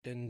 I am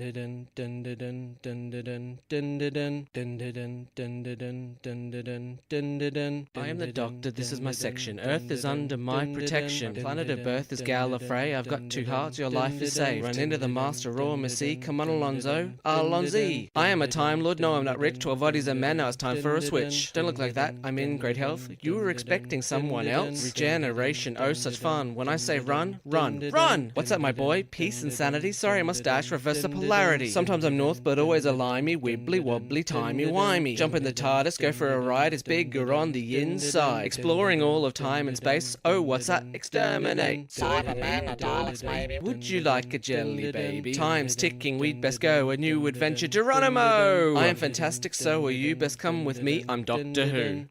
the Doctor, this is my section. Earth is under my protection. Planet of birth is Gallifrey. I've got 2 hearts, your life is saved. Run into the Master Raw, Missy. Come on, Alonzo. Alonzi. I am a Time Lord. No, I'm not rich. 12 bodies a man. Now it's time for a switch. Don't look like that. I'm in great health. You were expecting someone else? Regeneration. Oh, such fun. When I say run, run, run. What's that, my boy? Peace and sanity? Sorry, mustache. Reverse the polarity. Sometimes I'm north, but always a limey, wibbly wobbly, timey-wimey. Jump in the TARDIS, go for a ride, it's bigger on the inside. Exploring all of time and space, oh, what's that? Exterminate. Cybermen or Daleks, maybe. Would you like a jelly baby? Time's ticking, we'd best go, a new adventure, Geronimo! I am fantastic, so are you, best come with me, I'm Doctor Who.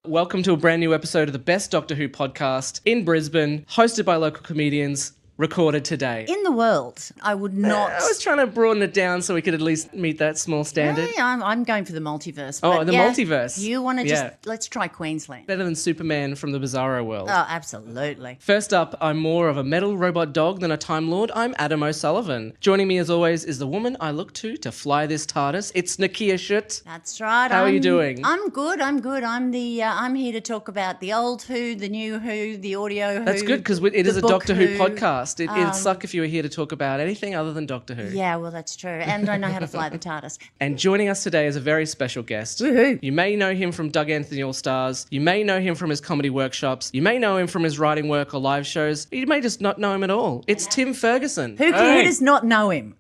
Welcome to a brand new episode of the best Doctor Who podcast in Brisbane, hosted by local comedians, recorded today. In the world, I would not. I was trying to broaden it down so we could at least meet that small standard. Yeah, I'm going for the multiverse. Oh, but the multiverse. You want to let's try Queensland. Better than Superman from the Bizarro world. Oh, absolutely. First up, I'm more of a metal robot dog than a Time Lord. I'm Adam O'Sullivan. Joining me as always is the woman I look to fly this TARDIS. It's Nicchia Shit. That's right. How are you doing? I'm good. I'm here to talk about the old Who, the new Who, the audio Who. That's good because it is a Doctor Who podcast. It'd suck if you were here to talk about anything other than Doctor Who. Yeah, well, that's true. And I know how to fly the TARDIS. And joining us today is a very special guest. Woohoo. You may know him from Doug Anthony All-Stars. You may know him from his comedy workshops. You may know him from his writing work or live shows. You may just not know him at all. It's Tim Ferguson. Who does not know him?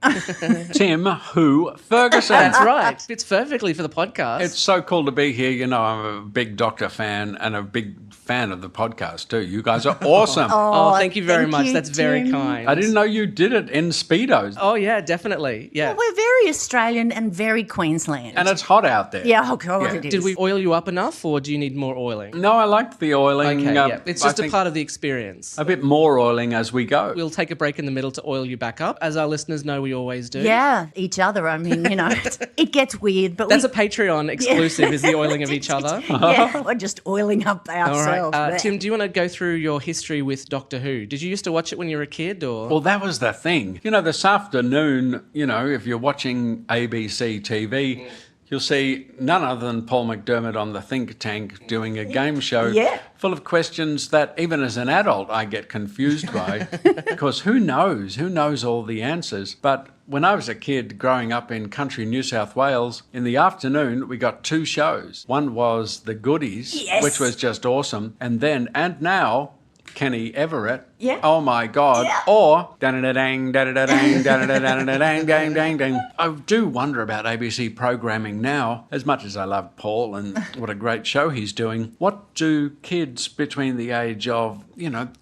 Tim Who Ferguson. That's right. Fits perfectly for the podcast. It's so cool to be here. You know, I'm a big Doctor fan and a big fan of the podcast too. You guys are awesome. Oh, thank you very much. That's Tim. very kind. I didn't know you did it in Speedos. Oh, yeah, definitely. Yeah. Well, we're very Australian and very Queensland. And it's hot out there. Yeah, oh God, it is. Did we oil you up enough or do you need more oiling? No, I liked the oiling. Okay, yeah. It's just I a think part of the experience. a bit more oiling as we go. We'll take a break in the middle to oil you back up, as our listeners know we always do. Yeah, each other. I mean, you know, it gets weird, but That's a Patreon exclusive, is the oiling of each other. Yeah, we're just oiling up All ourselves. right. Tim, do you want to go through your history with Doctor Who? Did you used to watch it when you were a kid? Or? Well, that was the thing. You know, this afternoon, you know, if you're watching ABC TV, you'll see none other than Paul McDermott on the Think Tank doing a game show full of questions that even as an adult I get confused by because who knows all the answers. But when I was a kid growing up in country New South Wales, in the afternoon we got 2 shows. One was The Goodies, which was just awesome, and now Kenny Everett. Yeah. Oh my God. Yeah. Or da-da-da-dang, da-da-da-dang, da-da-da-dang, dang, dang, dang. I do wonder about ABC programming now, as much as I love Paul and what a great show he's doing. What do kids between the age of,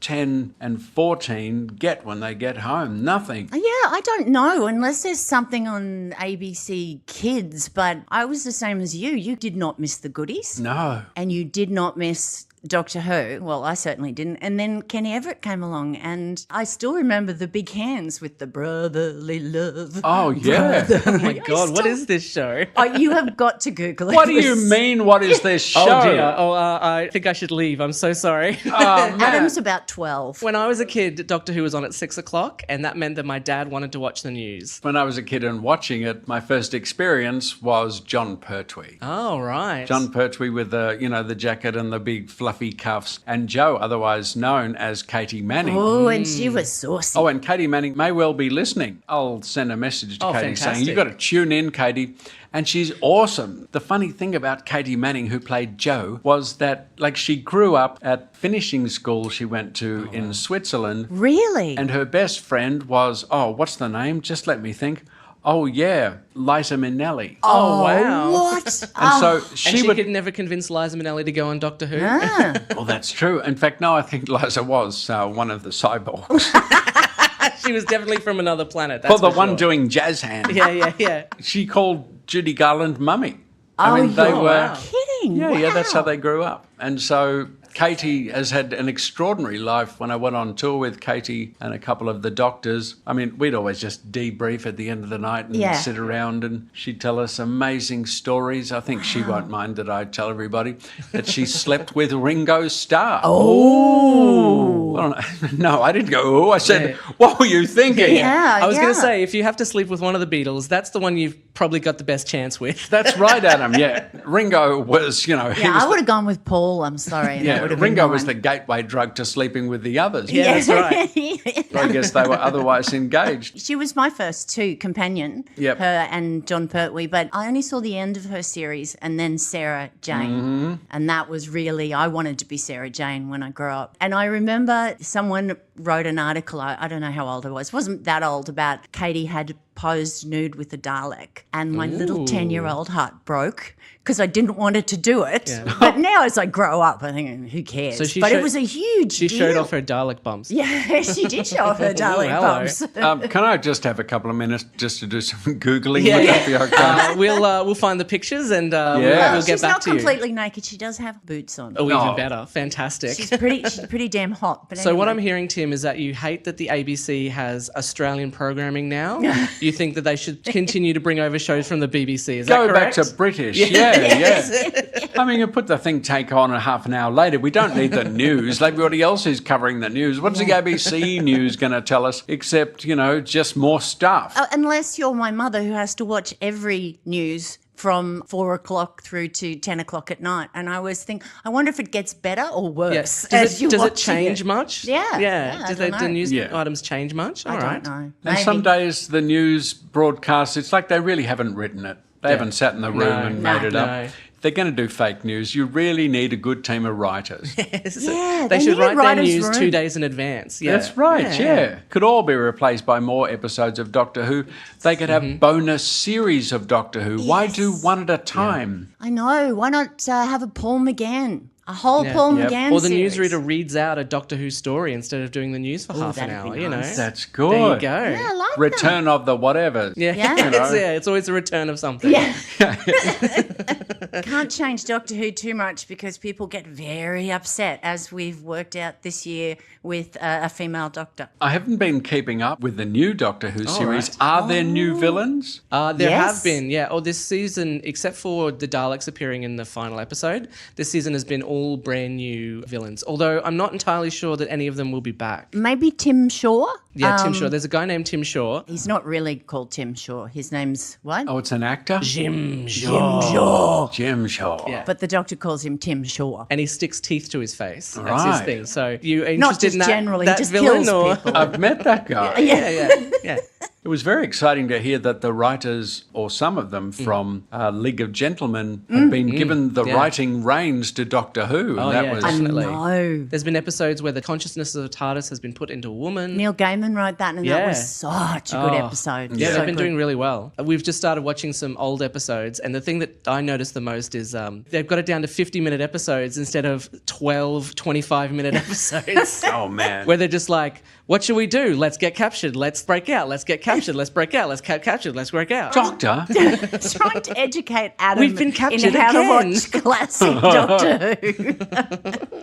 10 and 14 get when they get home? Nothing. Yeah, I don't know, unless there's something on ABC Kids, but I was the same as you. You did not miss The Goodies. No. And you did not miss Doctor Who. Well, I certainly didn't. And then Kenny Everett came along, and I still remember the big hands with the brotherly love. Oh, yeah. Oh my God, what is this show? Oh, you have got to Google it. What do you mean, what is this show? Oh dear. I think I should leave. I'm so sorry. Oh, man. Adam's about 12. When I was a kid, Doctor Who was on at 6 o'clock, and that meant that my dad wanted to watch the news. When I was a kid and watching it, my first experience was John Pertwee. Oh, right. John Pertwee with the jacket and the big fluffy cuffs, and Jo, otherwise known as Katy Manning. Oh, and she was saucy. Oh, and Katy Manning may well be listening. I'll send a message to Katy fantastic. saying, you've got to tune in, Katy. And she's awesome. The funny thing about Katy Manning, who played Jo, was that, she grew up at finishing school she went to in Switzerland. Really? And her best friend was, what's the name? Just let me think. Oh, yeah, Liza Minnelli. Oh, wow. What? And so She could never convince Liza Minnelli to go on Doctor Who. Well, that's true. In fact, no, I think Liza was one of the cyborgs. She was definitely from another planet. Well, the one doing jazz hands. Yeah. She called Judy Garland Mummy. They were kidding. Yeah, that's how they grew up. And so Katy has had an extraordinary life. When I went on tour with Katy and a couple of the doctors, we'd always just debrief at the end of the night and sit around, and she'd tell us amazing stories. I think she won't mind that I tell everybody that she slept with Ringo Starr. Oh. Colin, no, I didn't go, oh, I said, what were you thinking? Yeah, I was going to say, if you have to sleep with one of the Beatles, that's the one you've probably got the best chance with. That's right, Adam, yeah. Ringo was, he was I would have gone with Paul, I'm sorry. yeah, That would have Ringo been was the mine. gateway drug to sleeping with the others. Yeah, that's right. I guess they were otherwise engaged. She was my first two companion, Yep. her and John Pertwee, but I only saw the end of her series and then Sarah Jane. And that was really, I wanted to be Sarah Jane when I grew up. And I remember someone wrote an article, I don't know how old I was, wasn't that old, about Katy had posed nude with a Dalek. And my little 10-year-old heart broke because I didn't want her to do it. Yeah. But now as I grow up, I think, who cares? So she but showed- it was a huge She deal. showed off her Dalek bumps. Yeah, she did show off her Dalek hello. bumps. Can I just have a couple of minutes just to do some Googling? Yeah, Would yeah. that be okay? We'll find the pictures and we'll get She's back not to you. completely naked. She does have boots on. Oh, even Oh. better. Fantastic. She's pretty damn hot. But So what anyway. I'm hearing, Tim, is that you hate that the ABC has Australian programming now. You think that they should continue to bring over shows from the BBC. Is that Go back correct? to British. Yeah. I mean, you put the think tank on a half an hour later. We don't need the news. Like everybody else is covering the news. What's the ABC news going to tell us except, just more stuff? Unless you're my mother who has to watch every news from 4 o'clock through to 10 o'clock at night. And I always think, I wonder if it gets better or worse. Yes. as you're Does it watching change much? Yeah. Yeah. I Do don't know. the news Yeah. items change much? I All right. don't know. And some Maybe. days the news broadcasts, it's like they really haven't written it. They haven't sat in the room and made it no. up. If they're going to do fake news, you really need a good team of writers. Yeah, They should need a write their writer's news room. 2 days in advance. Yeah. That's right, yeah. Could all be replaced by more episodes of Doctor Who. They could have bonus series of Doctor Who. Why do one at a time? I know. Why not have a Paul McGann? A whole Yeah. Paul Yep. McGann Or the series. newsreader reads out a Doctor Who story instead of doing the news for half an that'd hour, be you know. nice. That's There you good. go. Yeah, I like Return of the whatever. Yeah, Yeah. it's always a return of something. Yeah. Can't change Doctor Who too much because people get very upset, as we've worked out this year with a female doctor. I haven't been keeping up with the new Doctor Who series. right. Are there new villains? There Yes. have been, yeah. Oh, this season, except for the Daleks appearing in the final episode, this season has been all brand new villains. Although I'm not entirely sure that any of them will be back. Maybe Tim Shaw? Yeah, Tim Shaw. There's a guy named Tim Shaw. He's not really called Tim Shaw. His name's what? Oh, it's an actor? Jim Shaw. Jim Shaw. Yeah. But the doctor calls him Tim Shaw. And he sticks teeth to his face. That's his Right. thing. So you are Not interested just in that, generally, that just villain kills or? people. I've met that guy. Yeah. It was very exciting to hear that the writers, or some of them from League of Gentlemen, had been given the Yeah. writing reins to Doctor Who. Oh, and that yeah, was definitely. No. There's been episodes where the consciousness of the TARDIS has been put into a woman. Neil Gaiman wrote that, and that Yeah. was such a good episode. Yeah, So they've been good. doing really well. We've just started watching some old episodes, and the thing that I noticed the most is they've got it down to 50-minute episodes instead of 12, 25-minute episodes. Oh, man. Where they're just like, what should we do? Let's get captured. Let's break out. Let's get captured. Let's break out. Let's get captured. Let's break out. Doctor? Trying to educate Adam We've been captured in how again. to watch classic Doctor Who.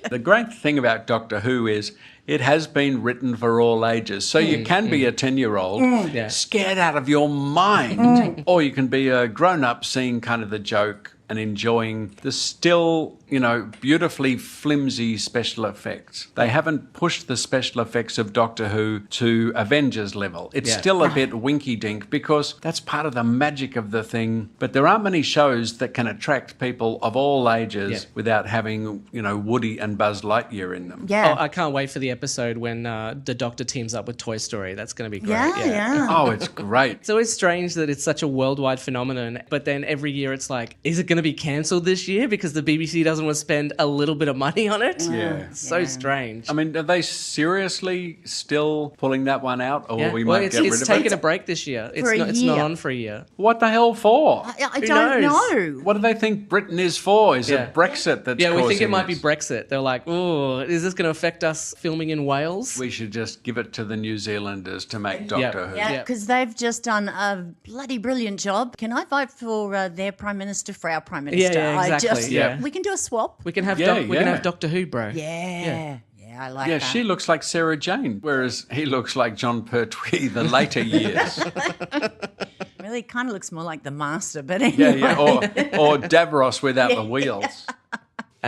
The great thing about Doctor Who is it has been written for all ages. So you can be a 10-year-old Yeah. scared out of your mind, or you can be a grown-up seeing kind of the joke and enjoying the still, beautifully flimsy special effects. They haven't pushed the special effects of Doctor Who to Avengers level. It's Yeah. still a bit winky-dink because that's part of the magic of the thing. But there aren't many shows that can attract people of all ages Yeah. without having, Woody and Buzz Lightyear in them. Yeah. Oh, I can't wait for the episode when the Doctor teams up with Toy Story. That's going to be great. yeah. Oh, it's great. It's always strange that it's such a worldwide phenomenon, but then every year it's like, is it going to be cancelled this year because the BBC doesn't want to spend a little bit of money on it? Yeah. It's so strange. I mean, are they seriously still pulling that one out, or Yeah. we Well, might it's get rid of taken it? a break this year. For a It's not year. on for a year. What the hell for? I Who don't knows? know. What do they think Britain is for? Is Yeah. it Brexit that's Yeah, we think it causing might be this? Brexit. They're like, oh, is this going to affect us filming in Wales? We should just give it to the New Zealanders to make Doctor Who. Yeah, Yeah. because they've just done a bloody brilliant job. Can I vote for their Prime Minister for our Prime Minister? yeah, exactly, yeah. We can do a swap. We can have Yeah, we can yeah. have Doctor Who, bro. Yeah, I like Yeah, that. she looks like Sarah Jane, whereas he looks like John Pertwee the later years. Really kind of looks more like the Master, but anyway. Yeah, or Davros without the wheels.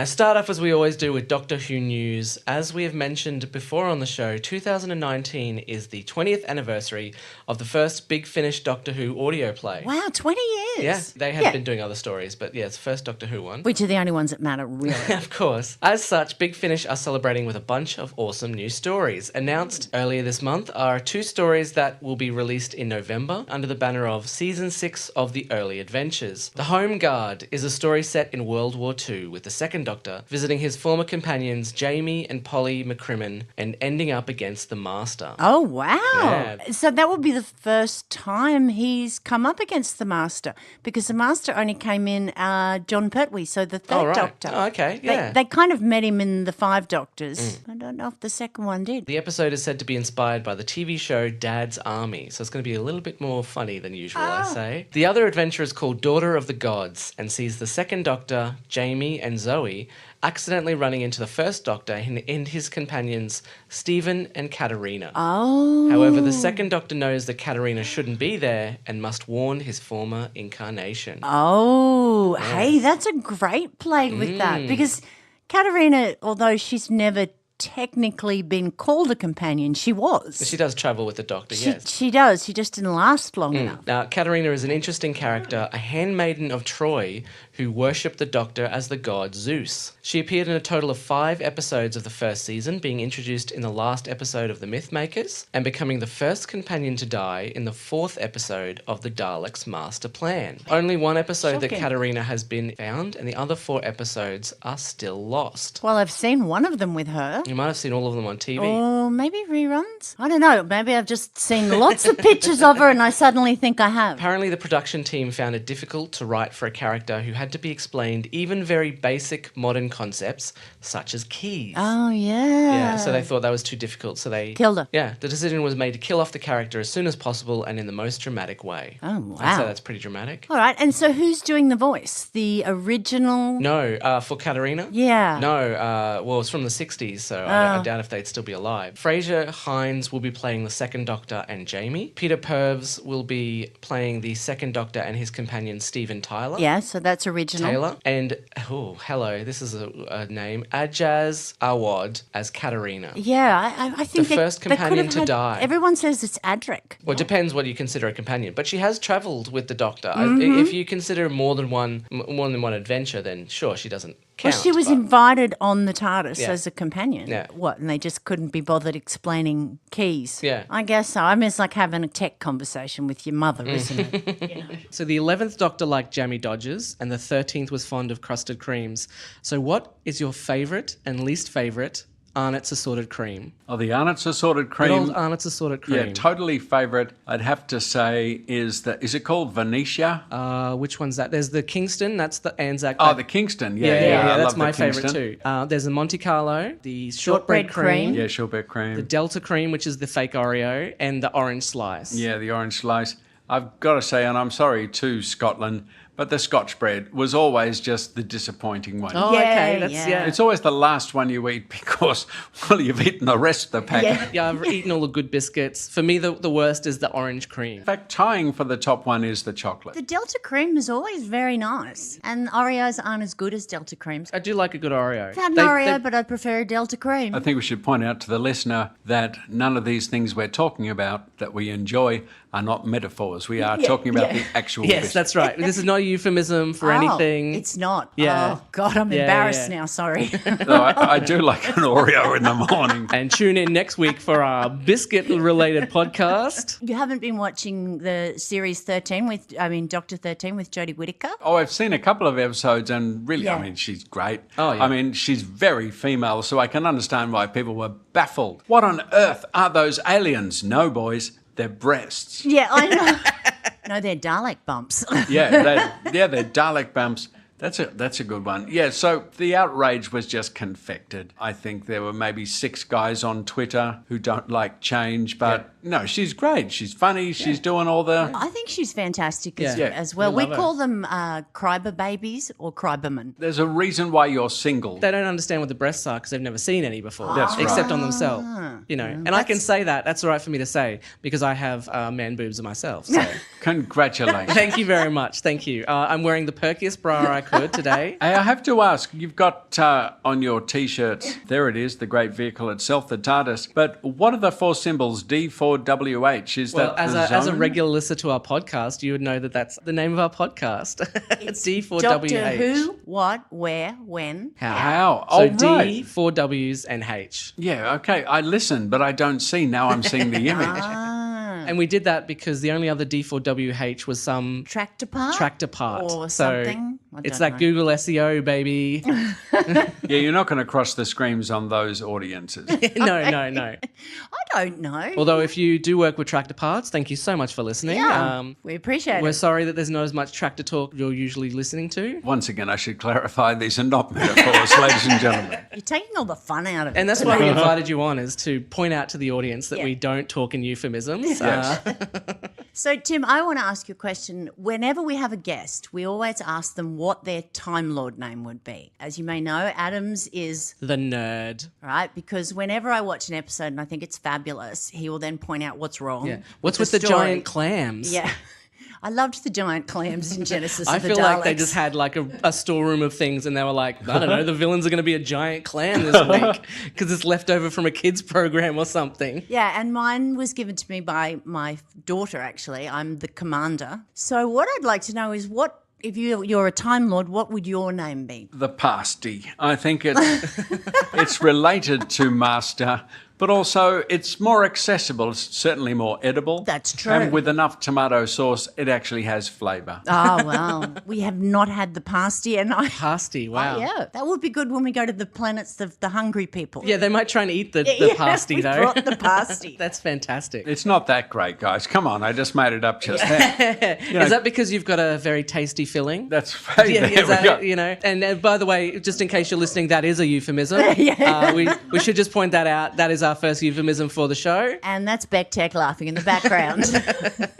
Start off as we always do with Doctor Who news. As we have mentioned before on the show, 2019 is the 20th anniversary of the first Big Finish Doctor Who audio play. Wow, 20 years. Yeah, they have been doing other stories, but yeah, it's the first Doctor Who one. Which are the only ones that matter, really. Of course. As such, Big Finish are celebrating with a bunch of awesome new stories. Announced earlier this month are 2 stories that will be released in November under the banner of Season 6 of the Early Adventures. The Home Guard is a story set in World War II with the Second Doctor visiting his former companions Jamie and Polly McCrimmon and ending up against the Master. Oh, wow. Yeah. So that would be the first time he's come up against the Master, because the Master only came in John Pertwee, so the third Doctor. Oh, okay, yeah. They kind of met him in the 5 Doctors. I don't know if the second one did. The episode is said to be inspired by the TV show Dad's Army, so it's going to be a little bit more funny than usual, I say. The other adventure is called Daughter of the Gods and sees the Second Doctor, Jamie and Zoe, accidentally running into the First Doctor and his companions Stephen and Katerina. Oh. However, the Second Doctor knows that Katerina shouldn't be there and must warn his former incarnation. Oh, hey, that's a great play with that, because Katerina, although she's never technically been called a companion, she was. She does travel with the Doctor, yes. She does. She just didn't last long enough. Now, Katerina is an interesting character, a handmaiden of Troy who worshipped the Doctor as the god Zeus. She appeared in a total of 5 episodes of the first season, being introduced in the last episode of The Mythmakers and becoming the first companion to die in the 4th episode of the Daleks' Master Plan. Only 1 episode that Shocking. Katerina has been found, and the other 4 episodes are still lost. Well, I've seen one of them with her. You might have seen all of them on TV. Or maybe reruns? I don't know. Maybe I've just seen lots of pictures of her and I suddenly think I have. Apparently, the production team found it difficult to write for a character who had to be explained even very basic modern concepts, such as keys. Oh, yeah. Yeah, so they thought that was too difficult, so they... Killed her. Yeah, the decision was made to kill off the character as soon as possible and in the most dramatic way. Oh, wow. I'd say that's pretty dramatic. All right. And so who's doing the voice? The original? No, for Katerina? Yeah. No, well, it's from the 60s, so I doubt if they'd still be alive. Fraser Hines will be playing the Second Doctor and Jamie. Peter Purves will be playing the Second Doctor and his companion Steven Tyler. Yeah, so that's original. Taylor. And, oh, hello, this is a name, Ajaz Awad as Katerina. Yeah, I think The first they could companion have to die. Everyone says it's Adric. Well, it depends what you consider a companion, but she has travelled with the Doctor. Mm-hmm. If you consider more than one adventure, then sure, she doesn't count. Well, she was but- invited on the TARDIS Yeah. as a companion. Yeah. What, and they just couldn't be bothered explaining keys? Yeah. I guess so. I mean, it's like having a tech conversation with your mother, isn't it? So the 11th Doctor liked jammy dodgers, and the 13th was fond of crusted creams. So what is your favourite and least favourite Arnott's assorted cream? Oh, the Arnott's assorted Good cream. old Arnott's assorted cream. Yeah, totally favourite. I'd have to say is it called Venetia? Which one's that? There's the Kingston. That's the Anzac. Oh, the Kingston. Yeah, Yeah, I that's love the my favourite Kingston. too. There's the Monte Carlo, the shortbread Shortbread cream. cream, Yeah, shortbread cream. the Delta cream, which is the fake Oreo, and the orange slice. Yeah, the orange slice. I've got to say, and I'm sorry to Scotland, but the Scotch bread was always just the disappointing one. Oh, Yeah, okay. That's, yeah. yeah. It's always the last one you eat because, well, you've eaten the rest of the packet. Yeah, I've eaten all the good biscuits. For me, the worst is the orange cream. In fact, tying for the top one is the chocolate. The Delta cream is always very nice. And Oreos aren't as good as Delta creams. I do like a good Oreo. I've had an Oreo, but I prefer a Delta cream. I think we should point out to the listener that none of these things we're talking about that we enjoy are not metaphors. We are talking about the actual Yes, biscuit. that's right. This is not a euphemism for Oh, anything. It's not. Yeah. Oh, God, I'm Yeah, embarrassed yeah. now. Sorry. Though I do like an Oreo in the morning. And tune in next week for our biscuit-related podcast. You haven't been watching the series Doctor 13 with Jodie Whittaker? Oh, I've seen a couple of episodes and really, Yeah. I mean, she's great. Oh, yeah. I mean, she's very female, so I can understand why people were baffled. What on earth are those aliens? No, boys, they're breasts. Yeah, I know. No, they're Dalek bumps. Yeah, they're Dalek bumps. That's a good one. Yeah, so the outrage was just confected. I think there were maybe 6 guys on Twitter who don't like change, but no, she's great. She's funny. She's doing all the... I think she's fantastic Yeah. as well. We We love call them Kryber babies or Krybermen. There's a reason why you're single. They don't understand what the breasts are because they've never seen any before, That's right. except on themselves. You know, and I can say that. That's all right for me to say because I have man boobs myself. So Congratulations. thank you very much. Thank you. I'm wearing the perkiest bra I could today. Hey, I have to ask, you've got on your T-shirts, there it is, the great vehicle itself, the TARDIS, but what are the four symbols, D4WH? Is Well, that as a regular listener to our podcast, you would know that that's the name of our podcast. It's D4WH. Doctor Who, what, where, when, How? So Oh, D, right. 4 W's and H. Yeah, okay, I listen, but I don't see. Now I'm seeing the image. And we did that because the only other D4WH was some tractor part? tractor part. Or so something? I it's don't that know. Google SEO, baby. Yeah, you're not going to cross the screams on those audiences. No. I don't know. Although if you do work with tractor parts, thank you so much for listening. Yeah, we appreciate We're it. sorry that there's not as much tractor talk you're usually listening to. Once again, I should clarify, these are not metaphors, ladies and gentlemen. You're taking all the fun out of it. And that's why we invited you on, is to point out to the audience that Yeah. we don't talk in euphemisms. Yes. So, Tim, I want to ask you a question. Whenever we have a guest, we always ask them what their Time Lord name would be. As you may know, Adam's is, The nerd. right? Because whenever I watch an episode and I think it's fabulous, he will then point out what's wrong. Yeah. What's with the story. giant clams? Yeah. I loved the giant clams in Genesis I of the feel like they Daleks. just had like a storeroom of things and they were like, I don't know, the villains are going to be a giant clam this week because it's left over from a kids program or something. Yeah, and mine was given to me by my daughter, actually. I'm the commander. So what I'd like to know is what, if you're a Time Lord, what would your name be? The pasty. I think it's related to master, but also it's more accessible. It's certainly more edible. That's true. And with enough tomato sauce, it actually has flavour. Oh, well, we have not had the pasty, and I... Pasty, wow. Oh, yeah, that would be good when we go to the planets of the hungry people. Yeah, they might try and eat the pasty we though. brought the pasty. That's fantastic. It's not that great, guys. Come on, I just made it up just then. You know, Is that because you've got a very tasty filling? that's right. Yeah, There is we that go. it, you know? And by the way, just in case you're listening, that is a euphemism. Yeah. We should just point that out. That is our first euphemism for the show. And that's Beck Tech laughing in the background.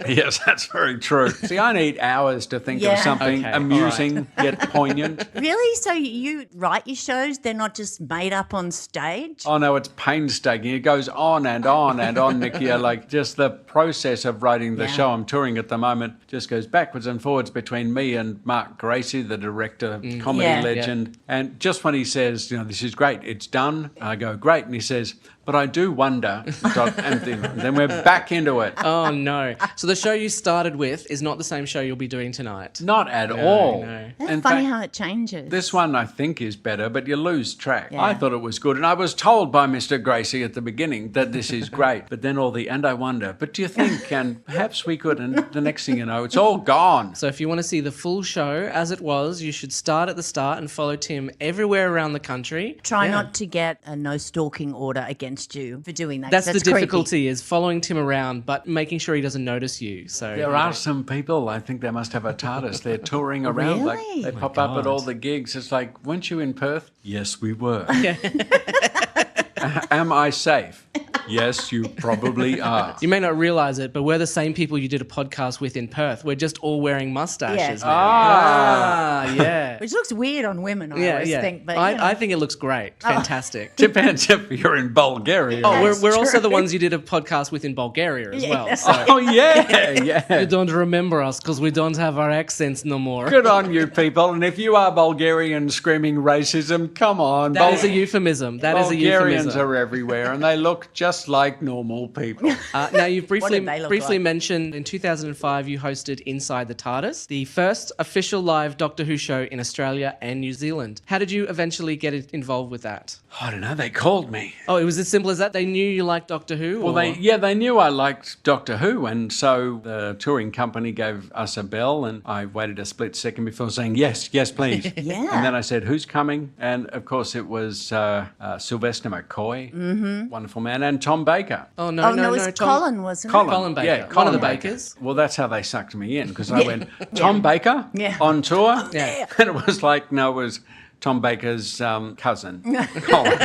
Yes, that's very true. See, I need hours to think Yeah. of something Okay, amusing yet poignant. Really? So you write your shows? They're not just made up on stage? Oh no, it's painstaking. It goes on and on and on, Nicchia. Like just the process of writing the Yeah. show. I'm touring at the moment. Just goes backwards and forwards between me and Mark Gracie, the director, comedy Yeah. legend. And just when he says, this is great, it's done, I go, great. And he says, but I do wonder, and then we're back into it. Oh no! So the show you started with is not the same show you'll be doing tonight. Not at all. no. That's In funny fact, how it changes. this one I think is better, but you lose track. Yeah. I thought it was good, and I was told by Mr. Gracie at the beginning that this is great. But then and I wonder, but do you think, and perhaps we could, and the next thing you know, it's all gone. So if you want to see the full show as it was, you should start at the start and follow Tim everywhere around the country. Try not to get a no stalking order against you for doing that. 'cause That's the creepy. difficulty, is following Tim around, but making sure he doesn't notice you. So There are some people, I think they must have a TARDIS. They're touring around. Like Really? they pop up at all the gigs. It's like, weren't you in Perth? Yes, we were. Am I safe? Yes, you probably are. You may not realise it, but we're the same people you did a podcast with in Perth. We're just all wearing mustaches Yeah. now. Yeah. Which looks weird on women, I always think. But I think it looks great. Fantastic. Depends if you're in Bulgaria. Oh, That's we're also true. the ones you did a podcast with in Bulgaria as well. So Oh, yeah. you don't remember us because we don't have our accents no more. Good on you people. And if you are Bulgarian screaming racism, come on. That is a euphemism. That is a Bulgarians euphemism. are everywhere and they look just like normal people. Now, you've briefly did they look briefly like? mentioned in 2005 you hosted Inside the TARDIS, the first official live Doctor Who show in Australia and New Zealand. How did you eventually get involved with that? I don't know, they called me. Oh, it was as simple as that? They knew you liked Doctor Who? Well, or- they knew I liked Doctor Who, and so the touring company gave us a bell, and I waited a split second before saying, yes, please. Yeah. And then I said, who's coming? And, of course, it was Sylvester McCoy, wonderful man, and Tom Baker. Oh, no, it was Tom. Colin, wasn't Colin Baker. Yeah, One of Colin the Baker. Bakers. Well, that's how they sucked me in, because I went, Tom Baker Yeah. on tour? Yeah. And it was like, no, it was Tom Baker's cousin, Colin,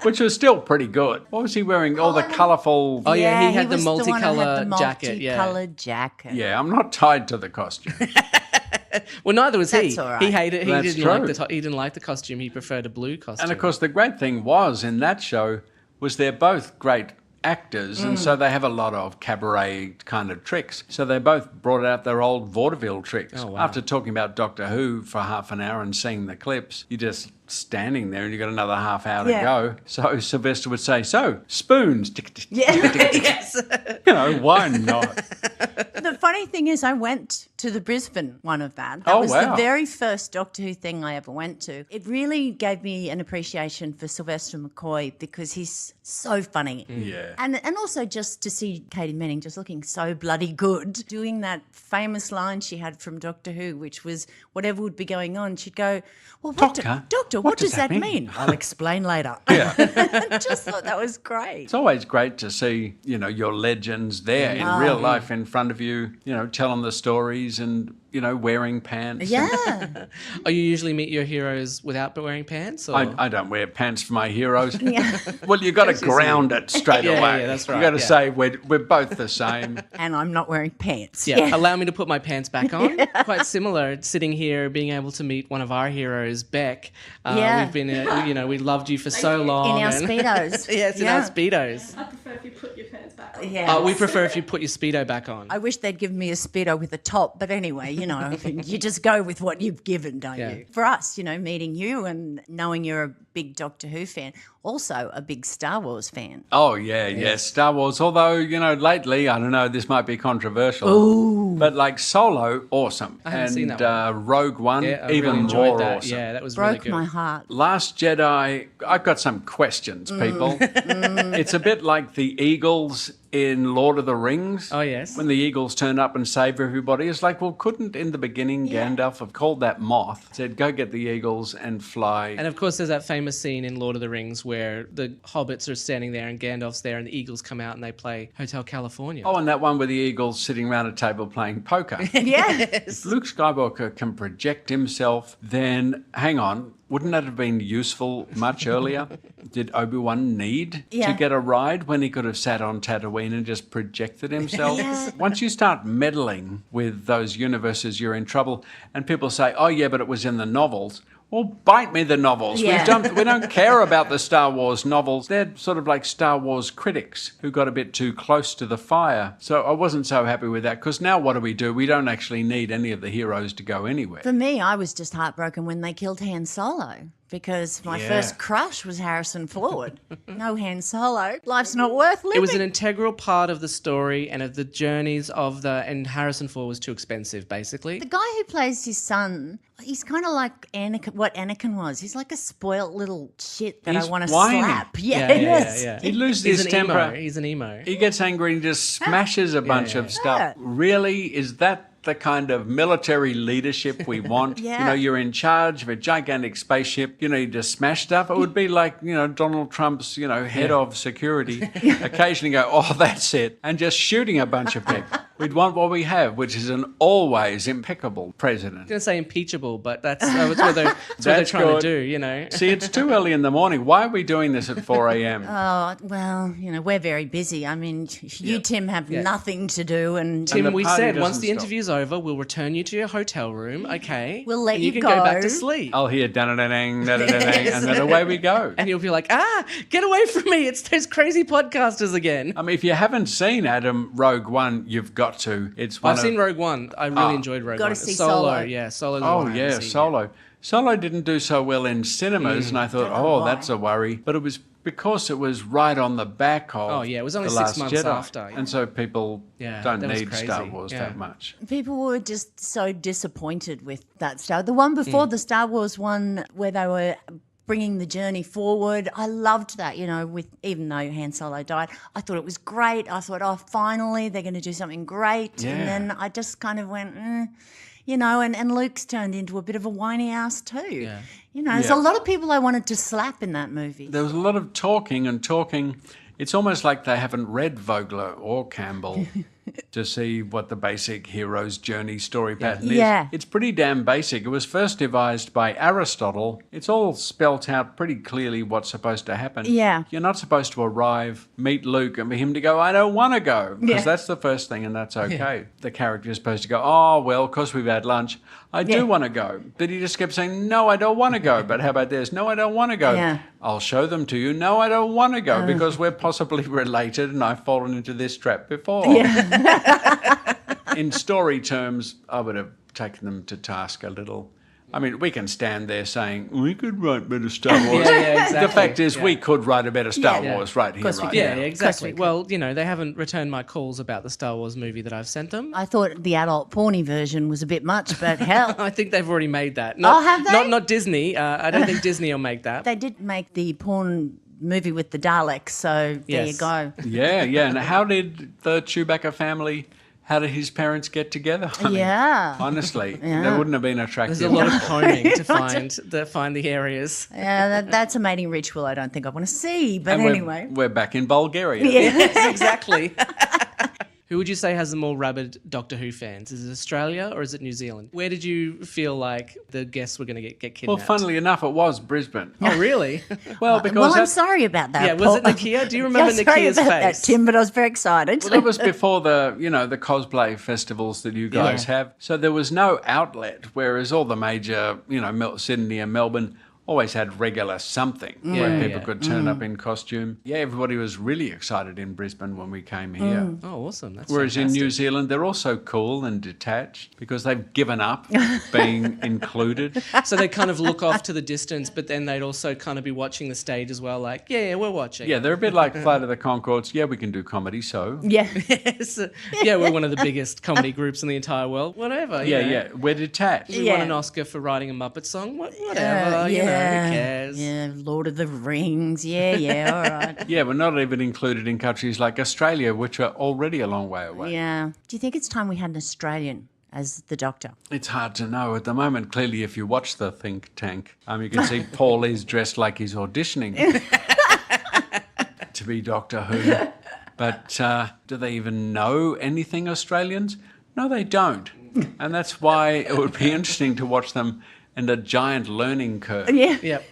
which was still pretty good. What was he wearing? All the colourful... Oh, yeah, he had the was one who had multicolour the jacket, yeah. multicolored jacket. Yeah, I'm not tied to the costume. Well, neither was he. That's all right. He hated. He That's didn't like the costume. He preferred a blue costume. And of course, the great thing was in that show was they're both great actors, and so they have a lot of cabaret kind of tricks. So they both brought out their old vaudeville tricks. Oh, wow. After talking about Doctor Who for half an hour and seeing the clips, you just standing there and you got another half hour to go. So Sylvester would say, "So spoons." Yes. You know, why not? The funny thing is, I went to the Brisbane one of that. That Oh, was wow. the very first Doctor Who thing I ever went to. It really gave me an appreciation for Sylvester McCoy because he's so funny. Yeah. And also just to see Katy Manning just looking so bloody good, doing that famous line she had from Doctor Who, which was whatever would be going on, she'd go, "Well, Doctor, what does that mean? I'll explain later." Yeah. Just thought that was great. It's always great to see, you know, your legends there in real life in front of you, you know, telling the stories and, you know, wearing pants. Yeah. Oh, you usually meet your heroes without wearing pants? Or? I don't wear pants for my heroes. Well, you got to ground it straight Yeah, away. yeah, that's right, You got to yeah. say we're both the same. And I'm not wearing pants. Yeah, allow me to put my pants back on. Quite similar, sitting here, being able to meet one of our heroes, Beck. We've been, you know, we loved you for so long. In our and- Speedos. Yes, in our Speedos. I prefer if you put your pants back on. Yeah. We prefer if you put your Speedo back on. I wish they'd given me a Speedo with a top, but anyway, you know, you just go with what you've given, don't Yeah. you? For us, you know, meeting you and knowing you're a big Doctor Who fan, also a big Star Wars fan. Oh, yeah, Star Wars. Although, you know, lately, I don't know, this might be controversial. But like Solo, awesome. I haven't seen that one. Rogue One, Yeah, I even really enjoyed more that. awesome. Yeah, that was really Broke good. my heart. Last Jedi, I've got some questions, people. It's a bit like the Eagles in Lord of the Rings. Oh, yes. When the Eagles turn up and save everybody, it's like, well, couldn't in the beginning Gandalf have called that moth, said, go get the Eagles and fly. And of course, there's that famous scene in Lord of the Rings where the hobbits are standing there and Gandalf's there and the Eagles come out and they play Hotel California. Oh, and that one with the Eagles sitting around a table playing poker. Yes. Luke Skywalker can project himself, then hang on, wouldn't that have been useful much earlier? Did Obi-Wan need to get a ride when he could have sat on Tatooine and just projected himself? Once you start meddling with those universes, you're in trouble. And people say, oh, yeah, but it was in the novels. Well, bite me the novels. Yeah. We don't care about the Star Wars novels. They're sort of like Star Wars critics who got a bit too close to the fire. So I wasn't so happy with that because now what do? We don't actually need any of the heroes to go anywhere. For me, I was just heartbroken when they killed Han Solo because my first crush was Harrison Ford. No Han Solo. Life's not worth living. It was an integral part of the story and of the journeys of and Harrison Ford was too expensive, basically. The guy who plays his son, he's kind of like Anakin, what Anakin was. He's like a spoilt little shit that He's I want to whiny. slap. Yeah. He loses He's his an temper. emo. He's an emo. He gets angry and just smashes a bunch of stuff. Really? Is that the kind of military leadership we want? Yeah. You know, you're in charge of a gigantic spaceship, you know, you just smash stuff. It would be like, you know, Donald Trump's, you know, head of security occasionally go, oh, that's it, and just shooting a bunch of people. We'd want what we have, which is an always impeccable president. I'm going to say impeachable, but that's what they're trying good. to do, you know. See, it's too early in the morning. Why are we doing this at 4 a.m.? Oh, well, you know, we're very busy. I mean, you, Tim, have nothing to do. And Tim, the we party said once doesn't the stop. interview's over, we'll return you to your hotel room, okay? We'll let and you you can go back to go. sleep. I'll hear da-da-da-dang, da-da-da-dang, and then away we go. And you'll be like, get away from me. It's those crazy podcasters again. I mean, if you haven't seen Adam Rogue One, you've got to. It's one I've seen Rogue One. I really enjoyed Rogue Gotta One. see Solo. Solo. Yeah, Solo's the Oh, one I haven't yeah, seen Solo. Solo didn't do so well in cinemas, and I thought, why. that's a worry. But it was because it was right on the back of Oh, yeah, it was only The 6 Last months Jedi. after. And so people Yeah, don't that was need crazy. Star Wars Yeah. that much. people were just so disappointed with that Star. The one before the Star Wars one where they were bringing the journey forward. I loved that, you know, with even though Han Solo died, I thought it was great. I thought, oh, finally they're going to do something great. Yeah. And then I just kind of went, you know, and Luke's turned into a bit of a whiny ass too. Yeah. You know, there's Yeah. a lot of people I wanted to slap in that movie. There was a lot of talking and talking. It's almost like they haven't read Vogler or Campbell. to see what the basic hero's journey story pattern is. Yeah. It's pretty damn basic. It was first devised by Aristotle. It's all spelt out pretty clearly what's supposed to happen. Yeah. You're not supposed to arrive, meet Luke, and for him to go, I don't want to go. Because that's the first thing, and that's okay. The character is supposed to go, oh, well, because we've had lunch, I do want to go. But he just kept saying, no, I don't want to go. But how about this? No, I don't want to go. Yeah. I'll show them to you. No, I don't want to go because we're possibly related and I've fallen into this trap before. Yeah. In story terms, I would have taken them to task a little. I mean, we can stand there saying, we could write better Star Wars. Exactly. The fact is, we could write a better Star Wars right here, right Yeah, now. exactly. Well, they haven't returned my calls about the Star Wars movie that I've sent them. I thought the adult porny version was a bit much, but hell. I think they've already made that. Have they? Not Disney. I don't think Disney will make that. They did make the porn movie with the Daleks, so there you go. Yeah. And how did the Chewbacca family... How did his parents get together? I mean, honestly, they wouldn't have been attractive. There's a lot of combing to find the areas. Yeah, that's a mating ritual I don't think I want to see, but And anyway. We're back in Bulgaria. Yes, exactly. Who would you say has the more rabid Doctor Who fans? Is it Australia or is it New Zealand? Where did you feel like the guests were going to get kidnapped? Well, funnily enough, it was Brisbane. Oh, really? Well, because Well, I'm sorry about that. Yeah, was it Nicchia? Do you remember Sorry Nicchia's about face? that, Tim, but I was very excited. Well, that was before the cosplay festivals that you guys have. So there was no outlet, whereas all the major, Sydney and Melbourne always had regular something where people could turn up in costume. Yeah, everybody was really excited in Brisbane when we came here. Oh, awesome. That's Whereas fantastic. in New Zealand, they're also cool and detached because they've given up being included. So they kind of look off to the distance, but then they'd also kind of be watching the stage as well, like, yeah, we're watching. Yeah, they're a bit like Flight of the Conchords. Yeah, we can do comedy, so... Yeah. Yes. Yeah, we're one of the biggest comedy groups in the entire world. Whatever. Yeah, we're detached. We won an Oscar for writing a Muppet song. Whatever. Who cares? Yeah, Lord of the Rings. Yeah, all right. Yeah, we're not even included in countries like Australia, which are already a long way away. Yeah. Do you think it's time we had an Australian as the Doctor? It's hard to know at the moment. Clearly, if you watch the think tank, you can see Paul is dressed like he's auditioning to be Doctor Who. But do they even know anything Australians? No, they don't. And that's why it would be interesting to watch them and a giant learning curve. Yeah. Yep.